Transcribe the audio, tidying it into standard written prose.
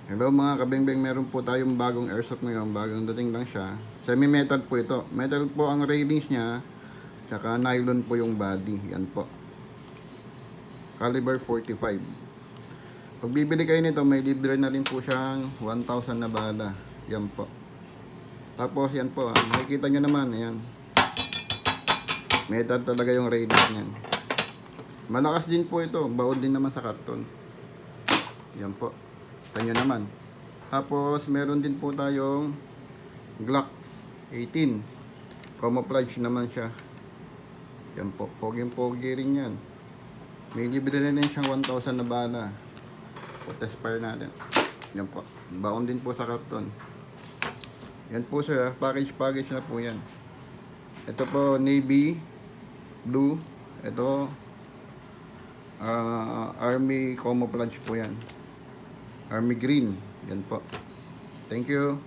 Hello mga kabingbing, meron po tayong bagong airsoft ngayon, bagong dating lang siya. Semi-metal po ito. Metal po ang railings niya, tsaka nylon po yung body. Yan po. Caliber 45. Pag bibili kayo nito, may libre na rin po siyang 1,000 na bala. Yan po. Tapos yan po, makikita nyo naman, yan. Metal talaga yung railings niyan. Malakas din po ito, baon din naman sa karton. Yan po. Kanya naman. Tapos meron din po tayong Glock 18. Camouflage naman siya. Yan po. Poging-pogi rin yan. May libre na rin siyang 1,000 na bala. O test fire natin. Yan po. Baon din po sa karton. Yan po sir. Package na po yan. Ito po navy blue. Ito army camouflage po yan. Army green. Yan po. Thank you.